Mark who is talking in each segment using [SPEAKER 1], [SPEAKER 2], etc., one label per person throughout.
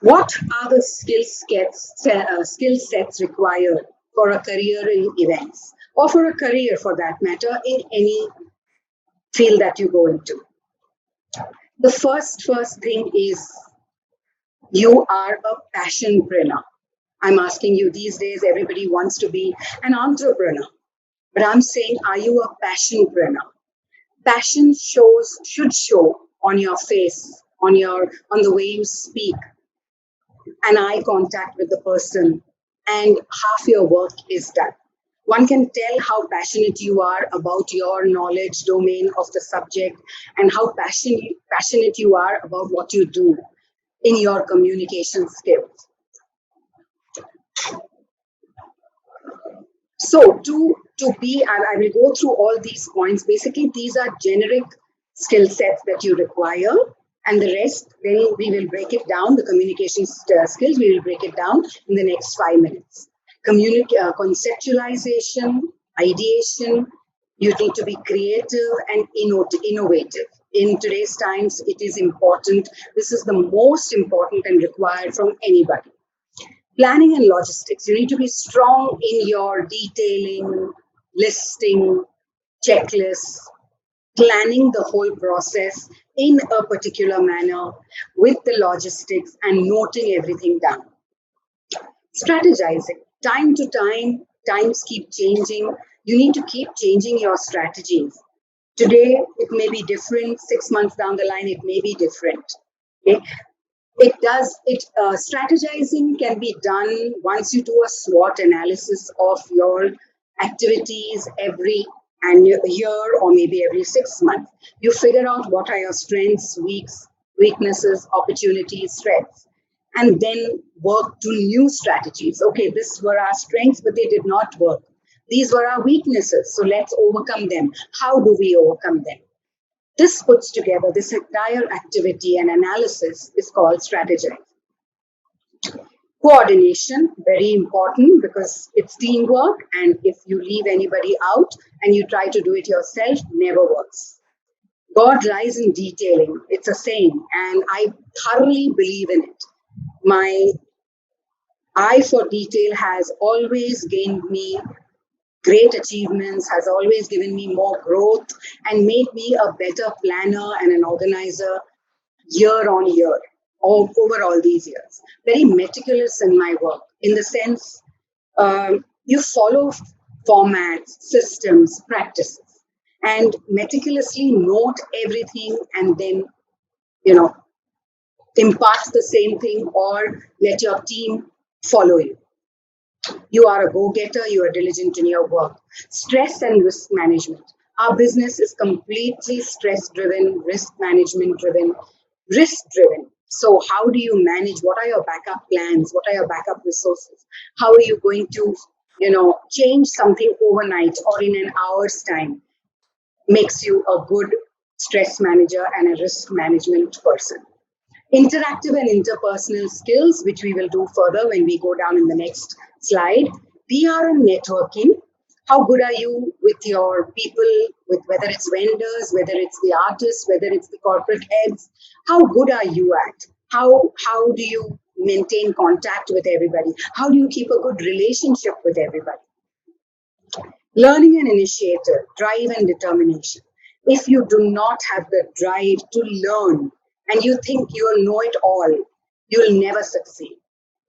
[SPEAKER 1] What are the skill sets required for a career in events or for a career for that matter in any field that you go into? The first thing is you are a passionpreneur. I'm asking you these days, everybody wants to be an entrepreneur. But I'm saying, are you a passionpreneur? Passion should show on your face, on the way you speak, an eye contact with the person, and half your work is done. One can tell how passionate you are about your knowledge domain of the subject and how passionate you are about what you do in your communication skills. So I will go through all these points. Basically, these are generic skill sets that you require, and the rest, then we will break it down. The communication skills, we will break it down in the next 5 minutes. Conceptualization, ideation. You need to be creative and innovative. In today's times, it is important. This is the most important and required from anybody. Planning and logistics. You need to be strong in your detailing, listing, checklists, planning the whole process in a particular manner with the logistics and noting everything down. Strategizing. Time to time, times keep changing. You need to keep changing your strategies. Today, it may be different. 6 months down the line, it may be different. Okay? Strategizing can be done once you do a SWOT analysis of your activities every year or maybe every 6 months. You figure out what are your strengths, weaknesses, opportunities, threats, and then work to new strategies. Okay, these were our strengths, but they did not work. These were our weaknesses, so let's overcome them. How do we overcome them? This puts together this entire activity and analysis is called strategizing. Coordination, very important because it's teamwork, and if you leave anybody out and you try to do it yourself, never works. God lies in detailing. It's a saying, and I thoroughly believe in it. My eye for detail has always gained me great achievements, has always given me more growth and made me a better planner and an organizer year on year, over all these years. Very meticulous in my work, in the sense you follow formats, systems, practices, and meticulously note everything and then, impart the same thing or let your team follow you. You are a go-getter, you are diligent in your work. Stress and risk management. Our business is completely stress-driven, risk management-driven, risk-driven. So how do you manage? What are your backup plans? What are your backup resources? How are you going to, change something overnight or in an hour's time? Makes you a good stress manager and a risk management person. Interactive and interpersonal skills, which we will do further when we go down in the next slide. PR and networking. How good are you with your people, with whether it's vendors, whether it's the artists, whether it's the corporate heads? How good are you at? How do you maintain contact with everybody? How do you keep a good relationship with everybody? Learning and initiative, drive and determination. If you do not have the drive to learn and you think you'll know it all, you'll never succeed.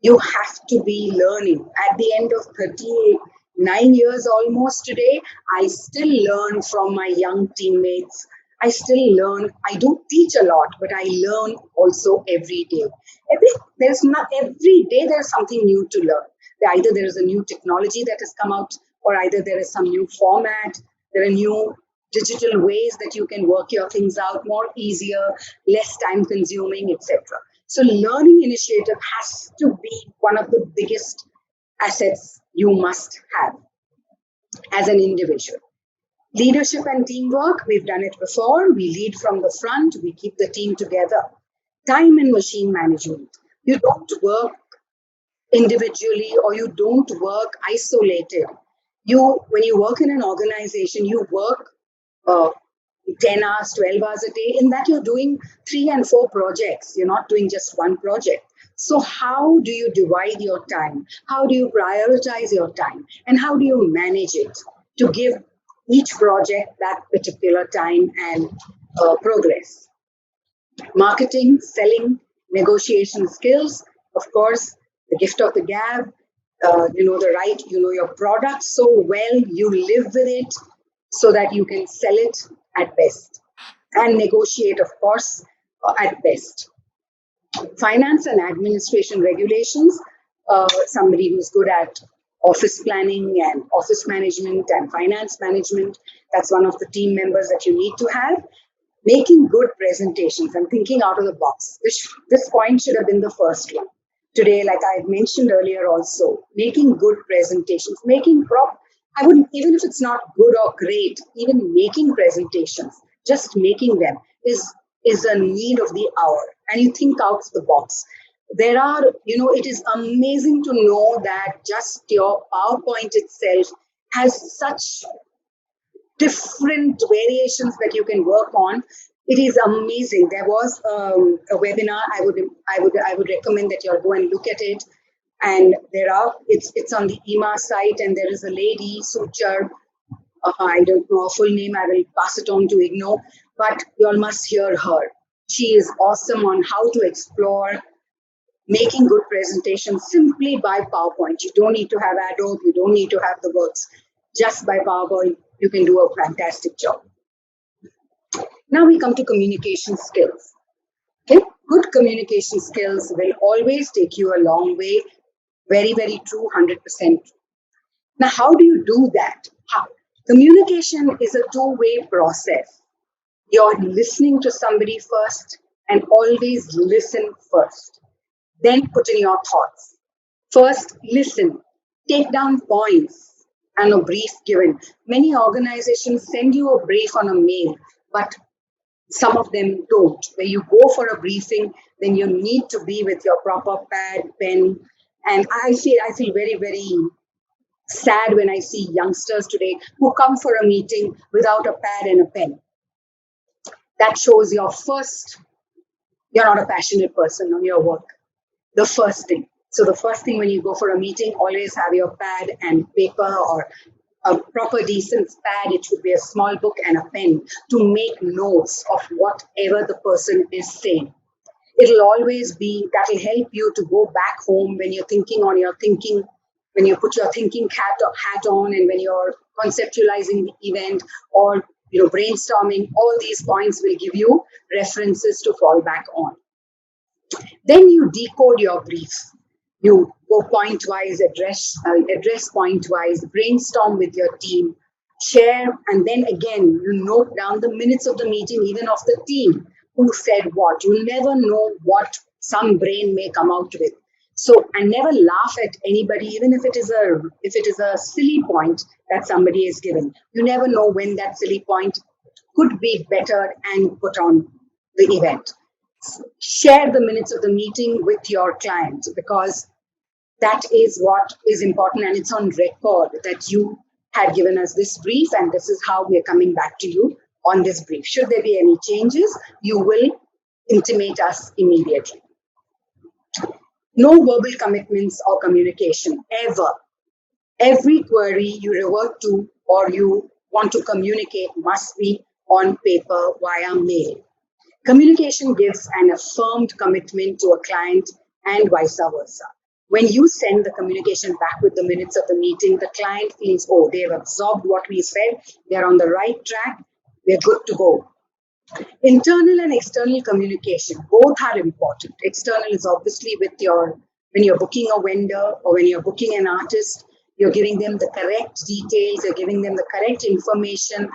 [SPEAKER 1] You have to be learning. At the end of 39 years almost today, I still learn from my young teammates. I still learn. I don't teach a lot, but I learn also every day. Every day there's something new to learn. Either there is a new technology that has come out, or either there is some new format, there are new digital ways that you can work your things out more easier, less time consuming, etc. So learning initiative has to be one of the biggest assets you must have as an individual. Leadership and teamwork, we've done it before. We lead from the front, we keep the team together. Time and machine management. You don't work individually or you don't work isolated. When you work in an organization, you work 10 hours, 12 hours a day. In that, you're doing 3 and 4 projects. You're not doing just one project. So how do you divide your time? How do you prioritize your time? And how do you manage it to give each project that particular time and progress? Marketing, selling, negotiation skills, of course, the gift of the gab. You know the right, you know your product so well, you live with it so that you can sell it at best and negotiate, of course, at best. Finance and administration regulations, somebody who's good at office planning and office management and finance management, that's one of the team members that you need to have. Making good presentations and thinking out of the box, which this point should have been the first one. Today, like I mentioned earlier also, making good presentations, I wouldn't, even if it's not good or great, even making presentations, just making them is a need of the hour. And you think out of the box. There are, it is amazing to know that just your PowerPoint itself has such different variations that you can work on. It is amazing. There was a webinar. I would recommend that you all go and look at it. And it's on the EMA site, and there is a lady, Suchar. I don't know her full name. I will pass it on to Igno, but you all must hear her. She is awesome on how to explore making good presentations simply by PowerPoint. You don't need to have Adobe. You don't need to have the works. Just by PowerPoint, you can do a fantastic job. Now we come to communication skills. Okay, good communication skills will always take you a long way. Very, very true, 100%. Now, how do you do that? Communication is a two-way process. You're listening to somebody first, and always listen first. Then put in your thoughts. First, listen. Take down points and a brief given. Many organizations send you a brief on a mail, but some of them don't. Where you go for a briefing, then you need to be with your proper pad, pen. And I feel very, very sad when I see youngsters today who come for a meeting without a pad and a pen. That shows you're not a passionate person on your work. The first thing. So the first thing when you go for a meeting, always have your pad and paper, or a proper decent pad. It should be a small book and a pen to make notes of whatever the person is saying. It'll always be, that'll help you to go back home when you're thinking on your thinking, when you put your thinking hat on, and when you're conceptualizing the event or brainstorming. All these points will give you references to fall back on. Then you decode your brief. You go point-wise, address point-wise, brainstorm with your team, share, and then again, you note down the minutes of the meeting, even of the team, who said what. You never know what some brain may come out with. So, and never laugh at anybody, even if it is a silly point that somebody is given. You never know when that silly point could be bettered and put on the event. Share the minutes of the meeting with your client, because that is what is important, and it's on record that you had given us this brief, and this is how we are coming back to you on this brief. Should there be any changes, you will intimate us immediately. No verbal commitments or communication, ever. Every query you revert to or you want to communicate must be on paper via mail. Communication gives an affirmed commitment to a client and vice versa. When you send the communication back with the minutes of the meeting, the client feels, oh, they have absorbed what we said, they're on the right track, we're good to go. Internal and external communication, both are important. External is obviously when you're booking a vendor or when you're booking an artist, you're giving them the correct details, you're giving them the correct information.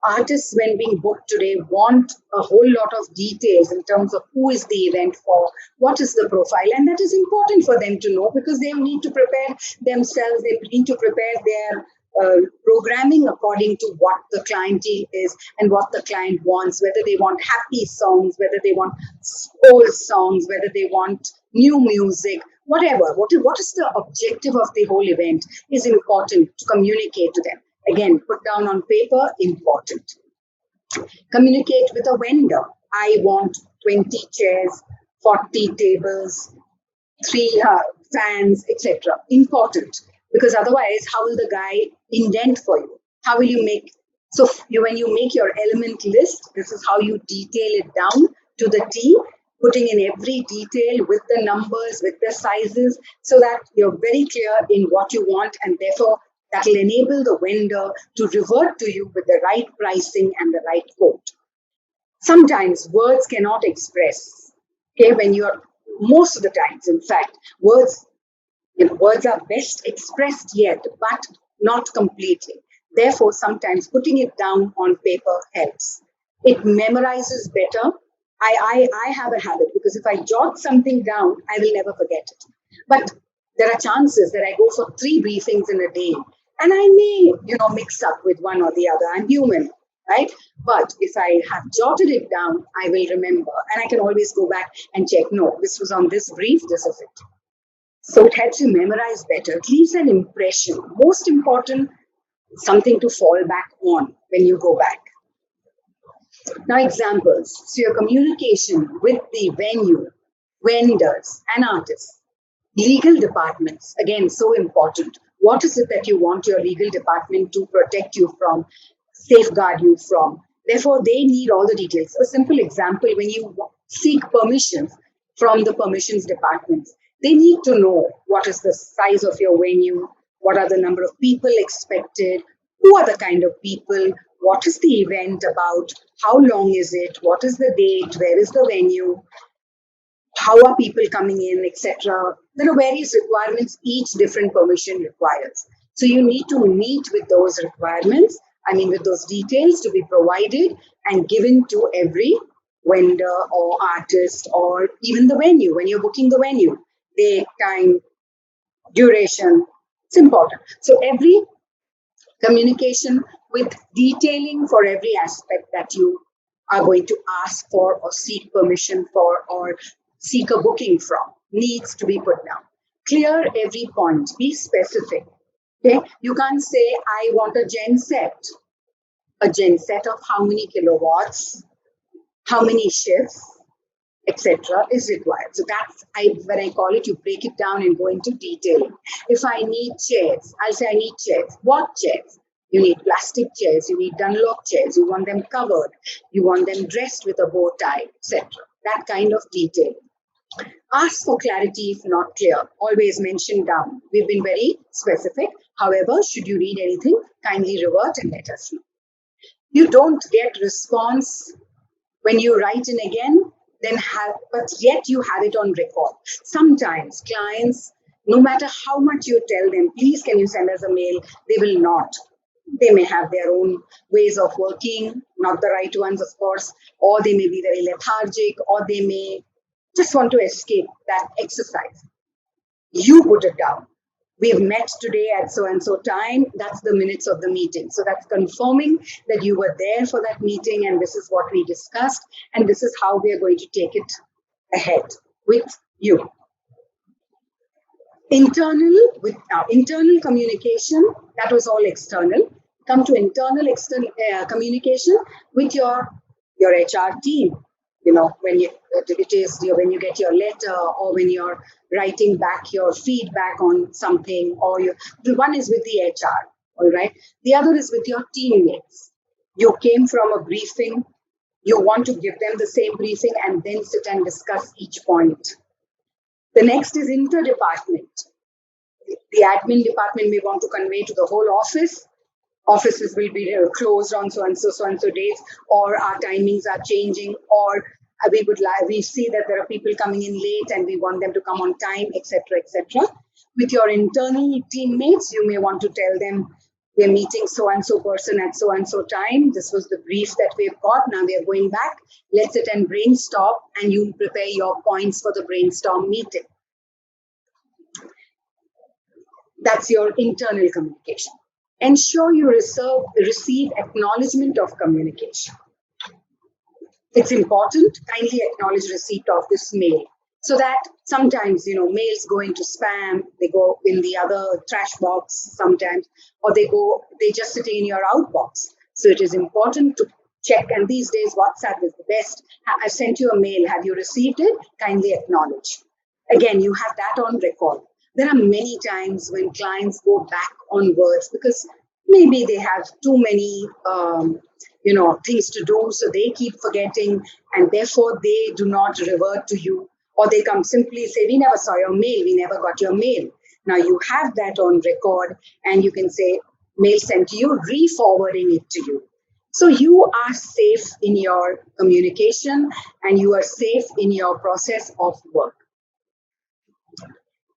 [SPEAKER 1] Artists, when being booked today, want a whole lot of details in terms of who is the event for, what is the profile, and that is important for them to know, because they need to prepare themselves, they need to prepare their programming according to what the clientele is and what the client wants, whether they want happy songs, whether they want old songs, whether they want new music, whatever. What is the objective of the whole event is important to communicate to them. Again, put down on paper, important. Communicate with a vendor. I want 20 chairs, 40 tables, three fans, etc. Important, because otherwise, how will the guy indent for you? How will you make so when you make your element list? This is how you detail it down to the T, putting in every detail with the numbers, with the sizes, so that you're very clear in what you want, and therefore that will enable the vendor to revert to you with the right pricing and the right quote. Sometimes words cannot express. Okay, when you're most of the times, in fact, words are best expressed yet, but not completely. Therefore, sometimes putting it down on paper helps. It memorizes better. I have a habit because if I jot something down, I will never forget it. But there are chances that I go for three briefings in a day and I may, mix up with one or the other. I'm human, right? But if I have jotted it down, I will remember and I can always go back and check. No, this was on this brief, this is it. So it helps you memorize better. It leaves an impression. Most important, something to fall back on when you go back. Now, examples. So your communication with the venue, vendors, and artists. Legal departments, again, so important. What is it that you want your legal department to protect you from, safeguard you from? Therefore, they need all the details. A simple example, when you seek permissions from the permissions departments, they need to know what is the size of your venue, what are the number of people expected, who are the kind of people, what is the event about, how long is it, what is the date, where is the venue, how are people coming in, etc. There are various requirements each different permission requires. So you need to meet with those requirements, with those details to be provided and given to every vendor or artist or even the venue when you're booking the venue. Date, time, duration, it's important. So every communication with detailing for every aspect that you are going to ask for or seek permission for or seek a booking from needs to be put down. Clear every point, be specific. Okay, you can't say I want a gen set. A gen set of how many kilowatts, how many shifts, etc. is required. So that's when I call it, you break it down and go into detailing. If I need chairs, I'll say I need chairs. What chairs? You need plastic chairs, you need Dunlop chairs, you want them covered, you want them dressed with a bow tie, etc. That kind of detail. Ask for clarity if not clear. Always mention down. We've been very specific. However, should you need anything, kindly revert and let us know. You don't get response when you write in again, but yet you have it on record. Sometimes clients, no matter how much you tell them, please can you send us a mail, they will not. They may have their own ways of working, not the right ones, of course, or they may be very lethargic, or they may just want to escape that exercise. You put it down. We've met today at so and so time. That's the minutes of the meeting. So that's confirming that you were there for that meeting and this is what we discussed and this is how we are going to take it ahead with you. Internal communication, that was all external. Come to internal communication with your HR team. When you get your letter or when you're writing back your feedback on something, or the one is with the HR, all right. The other is with your teammates. You came from a briefing, you want to give them the same briefing and then sit and discuss each point. The next is interdepartment. The admin department may want to convey to the whole office. Offices will be closed on so and so dates, or our timings are changing, or we see that there are people coming in late and we want them to come on time, etc., etc. With your internal teammates, you may want to tell them we're meeting so and so person at so and so time. This was the brief that we've got. Now we are going back. Let's sit and brainstorm, and you prepare your points for the brainstorm meeting. That's your internal communication. Ensure you receive acknowledgement of communication. It's important, kindly acknowledge receipt of this mail. So that sometimes, mails go into spam, they go in the other trash box sometimes, or they just sit in your outbox. So it is important to check. And these days, WhatsApp is the best. I sent you a mail. Have you received it? Kindly acknowledge. Again, you have that on record. There are many times when clients go back on words because maybe they have too many things to do, so they keep forgetting, and therefore they do not revert to you, or they come simply say, we never saw your mail, we never got your mail. Now you have that on record, and you can say, mail sent to you, re-forwarding it to you. So you are safe in your communication, and you are safe in your process of work.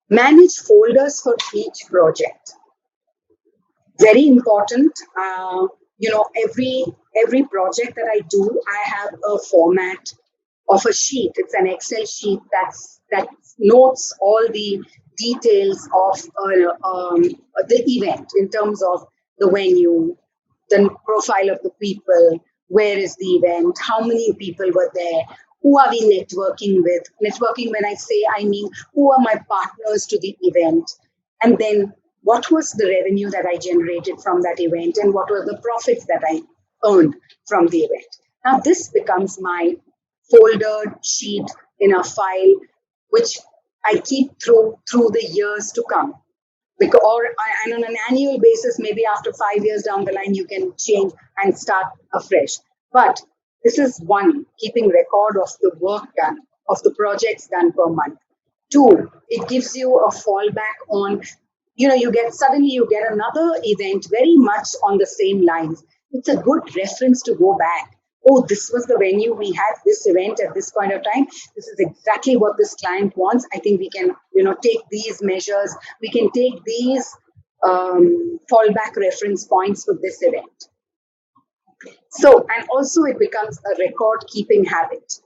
[SPEAKER 1] Manage folders for each project. Very important. Every project that I do, I have a format of a sheet. It's an Excel sheet that notes all the details of the event in terms of the venue, the profile of the people, where is the event, how many people were there, who are we networking with. Networking, when I say, I mean who are my partners to the event, and then what was the revenue that I generated from that event, and what were the profits that I earned from the event. Now this becomes my folder sheet in a file, which I keep through the years to come. Because, and on an annual basis, maybe after 5 years down the line, you can change and start afresh. But this is one, keeping record of the work done, of the projects done per month. Two, it gives you a fallback on, you get another event very much on the same lines. It's a good reference to go back. Oh, this was the venue, we had this event at this point of time. This is exactly what this client wants. I think we can, take these measures. We can take these fallback reference points for this event. So, and also it becomes a record keeping habit.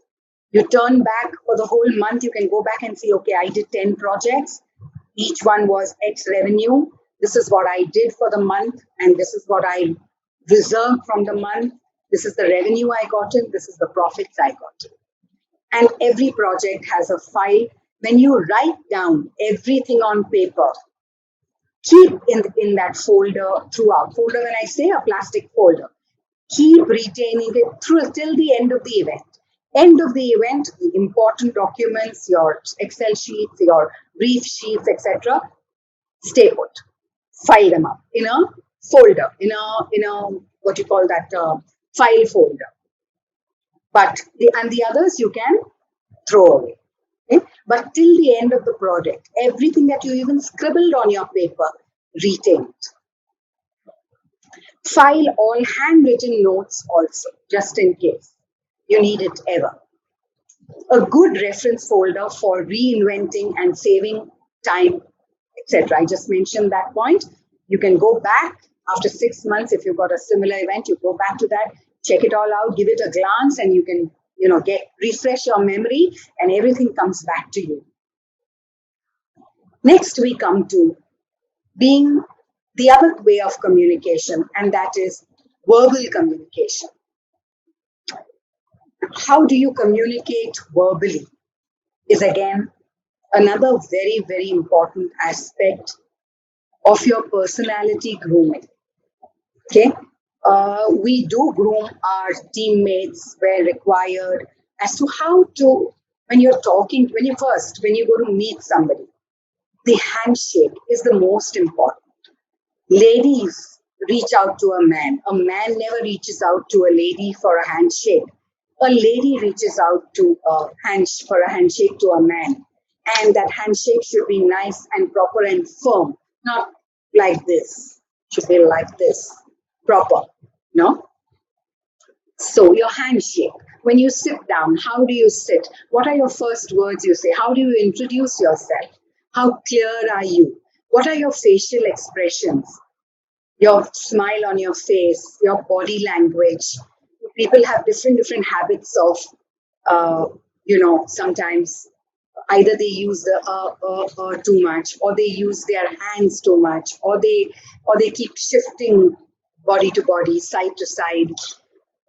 [SPEAKER 1] You turn back for the whole month, you can go back and see, okay, I did 10 projects. Each one was X revenue. This is what I did for the month, and this is what I reserved from the month. This is the revenue I got in. This is the profits I got in. And every project has a file. When you write down everything on paper, keep in that folder throughout. Folder, when I say a plastic folder, keep retaining it till the end of the event. End of the event, the important documents, your Excel sheets, your brief sheets, etc., stay put. File them up in a folder, in a what you call that file folder. But the others you can throw away. Okay? But till the end of the project, everything that you even scribbled on your paper, retain it. File all handwritten notes also, just in case you need it ever. A good reference folder for reinventing and saving time, etc. I just mentioned that point. You can go back after 6 months. If you've got a similar event, you go back to that, check it all out, give it a glance, and you can, refresh your memory, and everything comes back to you. Next, we come to being the other way of communication, and that is verbal communication. How do you communicate verbally is again another very, very important aspect of your personality grooming. Okay, we do groom our teammates where required as to how to, when you go to meet somebody, the handshake is the most important. Ladies reach out to a man. A man never reaches out to a lady for a handshake. A lady reaches out for a handshake to a man. And that handshake should be nice and proper and firm, not like this. Should be like this, proper, no? So your handshake, when you sit down, how do you sit? What are your first words you say? How do you introduce yourself? How clear are you? What are your facial expressions? Your smile on your face, your body language. People have different habits of, sometimes either they use the too much, or they use their hands too much, or they keep shifting body to body, side to side.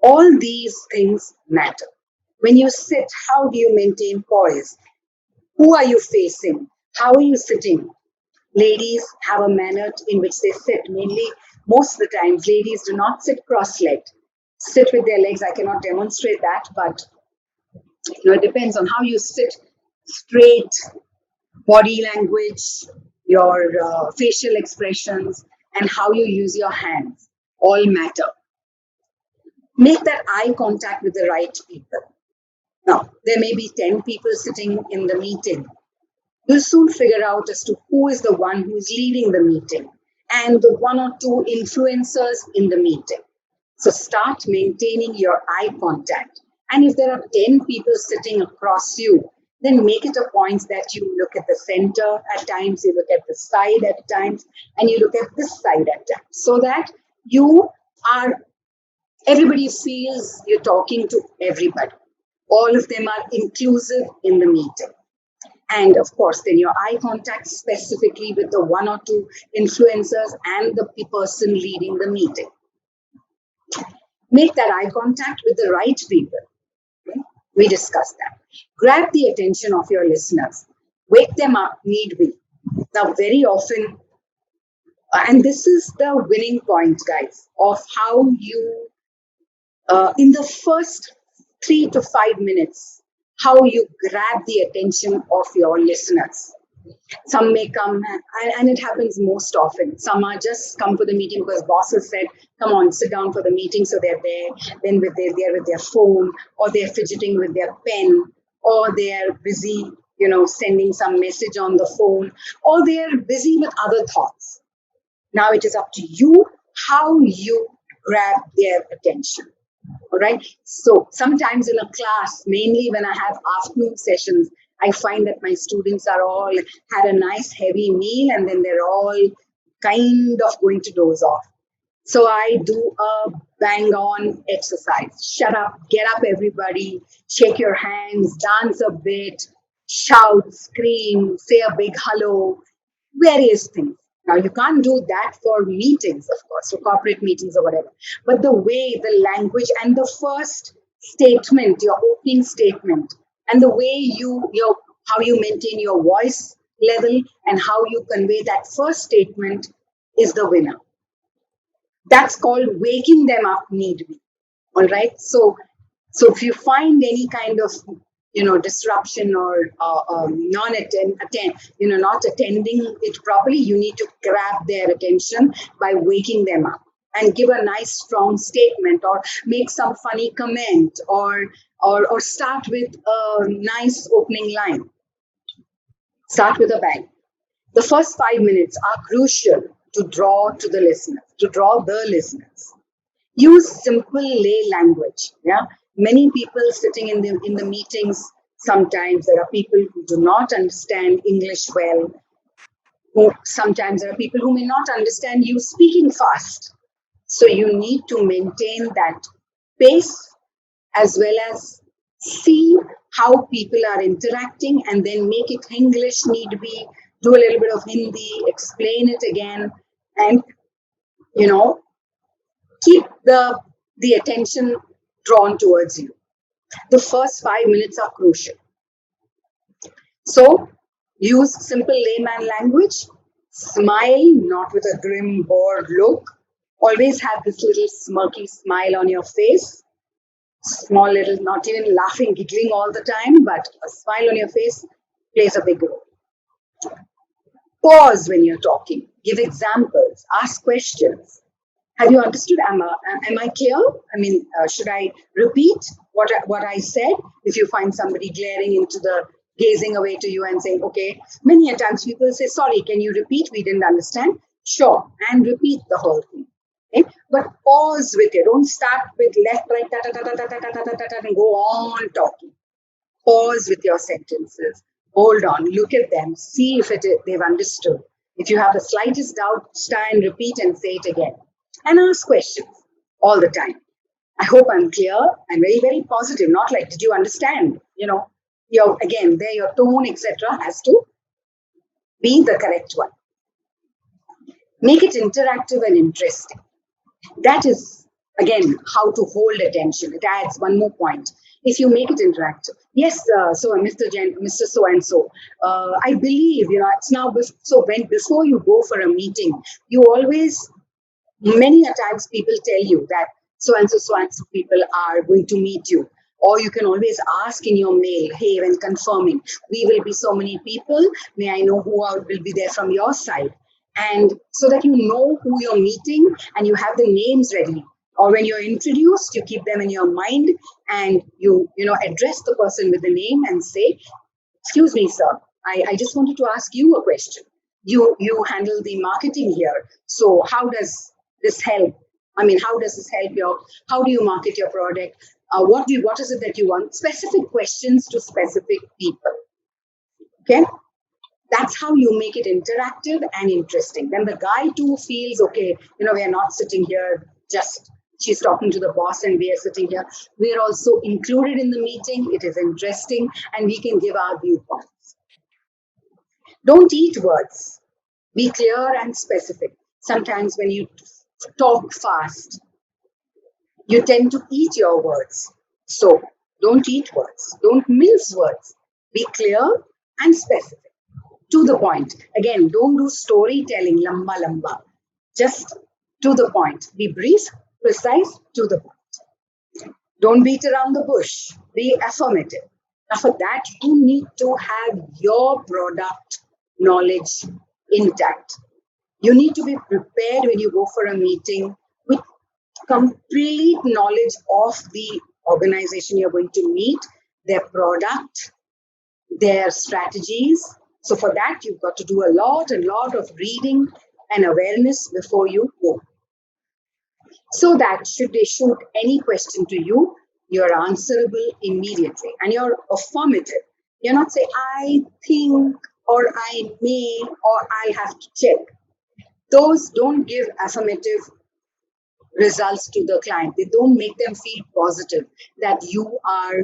[SPEAKER 1] All these things matter. When you sit, how do you maintain poise? Who are you facing? How are you sitting? Ladies have a manner in which they sit. Mainly, most of the times, ladies do not sit cross-legged. Sit with their legs. I cannot demonstrate that, but it depends on how you sit straight body language, your facial expressions, and how you use your hands all matter. Make that eye contact with the right people. Now, there may be 10 people sitting in the meeting. You'll soon figure out as to who is the one who is leading the meeting and the one or two influencers in the meeting. So start maintaining your eye contact. And if there are 10 people sitting across you, then make it a point that you look at the center at times, you look at the side at times, and you look at this side at times, so that you are, everybody feels you're talking to everybody. All of them are inclusive in the meeting. And of course, then your eye contact specifically with the one or two influencers and the person leading the meeting. Make that eye contact with the right people. Okay? We discussed that. Grab the attention of your listeners. Wake them up, need be. Now, very often, and this is the winning point, guys, of how you, in the first 3 to 5 minutes, how you grab the attention of your listeners. Some may come, and it happens most often. Some are just come for the meeting because bosses said, come on, sit down for the meeting. So they're there, then they're with their phone, or they're fidgeting with their pen, or they're busy, sending some message on the phone, or they're busy with other thoughts. Now it is up to you how you grab their attention. All right. So sometimes in a class, mainly when I have afternoon sessions, I find that my students are all had a nice heavy meal and then they're all kind of going to doze off. So I do a bang on exercise. Shut up, get up, everybody, shake your hands, dance a bit, shout, scream, say a big hello, various things. Now, you can't do that for meetings, of course, for corporate meetings or whatever. But the way, the language, and the first statement, your opening statement, and the way how you maintain your voice level and how you convey that first statement is the winner. That's called waking them up need be. All right. So if you find any kind of disruption or not attending it properly, you need to grab their attention by waking them up and give a nice strong statement or make some funny comment or start with a nice opening line. Start with a bang. The first 5 minutes are crucial to draw the listeners. Use simple lay language. Yeah, many people sitting in the meetings. Sometimes there are people who do not understand English well. Sometimes there are people who may not understand you speaking fast. So you need to maintain that pace as well as see how people are interacting and then make it English need be. Do a little bit of Hindi, explain it again, and keep the attention drawn towards you. The first 5 minutes are crucial. So use simple layman language. Smile, not with a grim, bored look. Always have this little smirky smile on your face. Small little, not even laughing, giggling all the time, but a smile on your face plays a big role. Pause when you're talking. Give examples. Ask questions. Have you understood? Am I clear? I mean, should I repeat what I said? If you find somebody gazing away to you and saying, okay, many a times people say, sorry, can you repeat? We didn't understand. Sure, and repeat the whole thing. Okay? But pause with it. Don't start with left, right, and go on talking. Pause with your sentences. Hold on, look at them, see if they've understood. If you have the slightest doubt, try and repeat and say it again. And ask questions all the time. I hope I'm clear and very, very positive. Not like, did you understand? Your tone, etc., has to be the correct one. Make it interactive and interesting. That is, again, how to hold attention. It adds one more point. If you make it interactive, yes, so Mr. So and so, I believe, it's now, before you go for a meeting, you always, many a times people tell you that so and so people are going to meet you. Or you can always ask in your mail, hey, when confirming, we will be so many people. May I know who will be there from your side? And so that you know who you're meeting and you have the names ready. Or when you're introduced, you keep them in your mind and you address the person with the name and say, excuse me, sir, I just wanted to ask you a question. You handle the marketing here. So how does this help? I mean, how does this help how do you market your product? What is it that you want? Specific questions to specific people. Okay. That's how you make it interactive and interesting. Then the guy too feels, okay, we are not sitting here just she's talking to the boss and we are sitting here. We are also included in the meeting. It is interesting and we can give our viewpoints. Don't eat words. Be clear and specific. Sometimes when you talk fast, you tend to eat your words. So don't eat words. Don't mince words. Be clear and specific. To the point. Again, don't do storytelling, lamba lamba. Just to the point. Be brief, precise, to the point. Don't beat around the bush. Be affirmative. Now, for that, you need to have your product knowledge intact. You need to be prepared when you go for a meeting with complete knowledge of the organization you're going to meet, their product, their strategies. So for that, you've got to do a lot of reading and awareness before you go. So that should they shoot any question to you, you're answerable immediately and you're affirmative. You're not saying, I think, or I may, or I'll have to check. Those don't give affirmative results to the client. They don't make them feel positive that you are,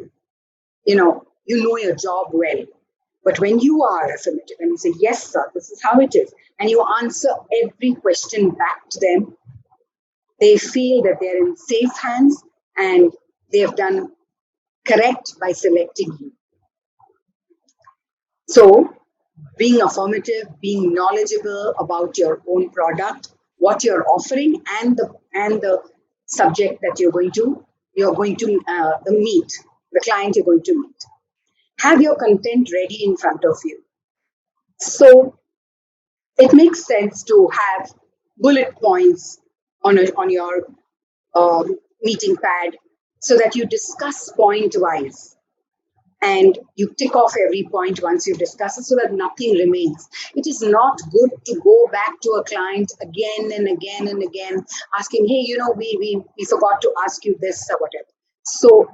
[SPEAKER 1] you know your job well. But when you are affirmative and you say, yes, sir, this is how it is, and you answer every question back to them, they feel that they're in safe hands and they've done correct by selecting you. So being affirmative, being knowledgeable about your own product, what you're offering, and the subject that you're going to meet, the client you're going to meet. Have your content ready in front of you. So it makes sense to have bullet points on your meeting pad so that you discuss point wise and you tick off every point once you discuss it so that nothing remains. It is not good to go back to a client again and again and again asking, hey, we forgot to ask you this or whatever. So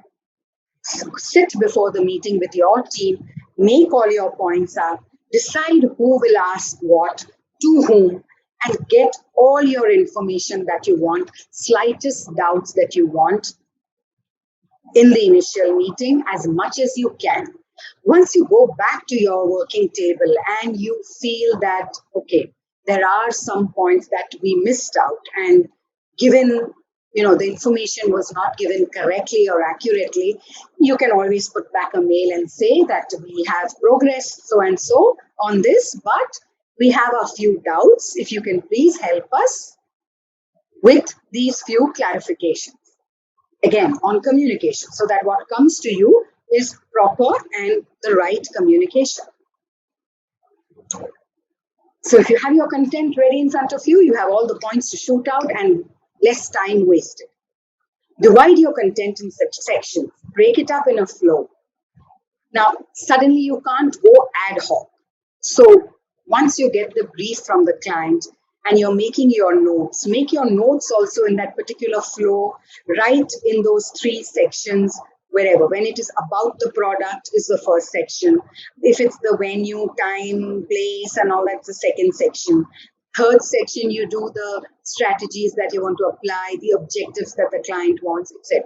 [SPEAKER 1] sit before the meeting with your team, make all your points up, decide who will ask what, to whom, and get all your information that you want, slightest doubts that you want in the initial meeting as much as you can. Once you go back to your working table and you feel that, okay, there are some points that we missed out and given the information was not given correctly or accurately, you can always put back a mail and say that we have progressed so and so on this, but we have a few doubts. If you can please help us with these few clarifications. Again, on communication, so that what comes to you is proper and the right communication. So if you have your content ready in front of you, you have all the points to shoot out and less time wasted. Divide your content in sections. Break it up in a flow. Now, suddenly you can't go ad hoc. So once you get the brief from the client and you're making your notes, make your notes also in that particular flow, right in those 3 sections, wherever. When it is about the product is the first section. If it's the venue, time, place, and all, that's the second section. Third section, you do the strategies that you want to apply, the objectives that the client wants, etc.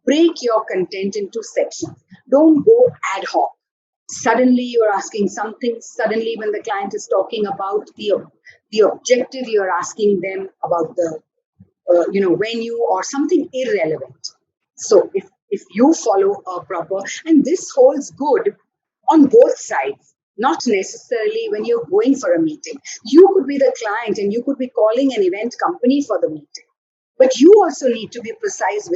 [SPEAKER 1] Break your content into sections. Don't go ad hoc. Suddenly you're asking something. Suddenly when the client is talking about the objective, you're asking them about the venue or something irrelevant. So if you follow a proper, and this holds good on both sides, not necessarily when you're going for a meeting. You could be the client and you could be calling an event company for the meeting, but you also need to be precise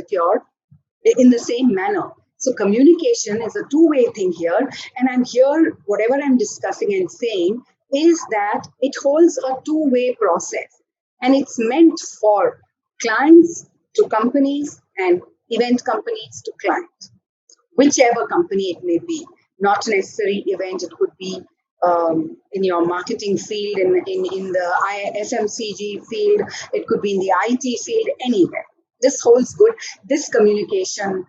[SPEAKER 1] in the same manner. So communication is a two-way thing here. And I'm here, whatever I'm discussing and saying is that it holds a two-way process. And it's meant for clients to companies and event companies to clients, whichever company it may be. Not necessary event, it could be in your marketing field, in the FMCG field, it could be in the IT field, anywhere. This holds good. This communication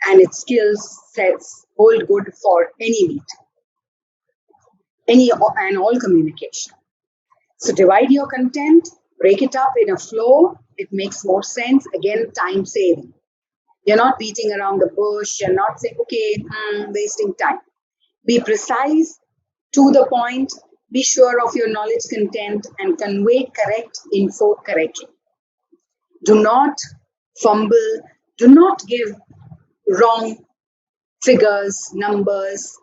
[SPEAKER 1] and its skills sets hold good for any meet, any and all communication. So divide your content, break it up in a flow. It makes more sense. Again, time saving. You're not beating around the bush. You're not saying, okay, wasting time. Be precise, to the point, be sure of your knowledge content, and convey correct info correctly. Do not fumble, do not give wrong figures, numbers,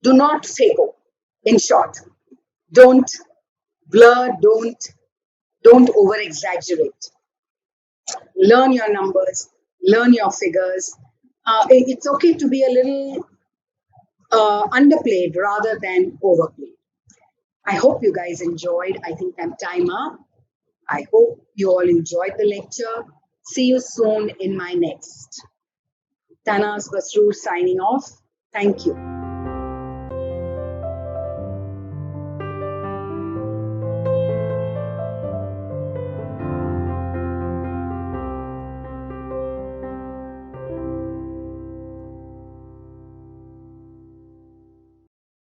[SPEAKER 1] do not fable. In short, don't blur, don't over exaggerate. Learn your numbers, learn your figures. It's okay to be a little underplayed rather than overplayed. I hope you guys enjoyed. I think I'm time up. I hope you all enjoyed the lecture. See you soon in my next. Tanas Basrur signing off. Thank you.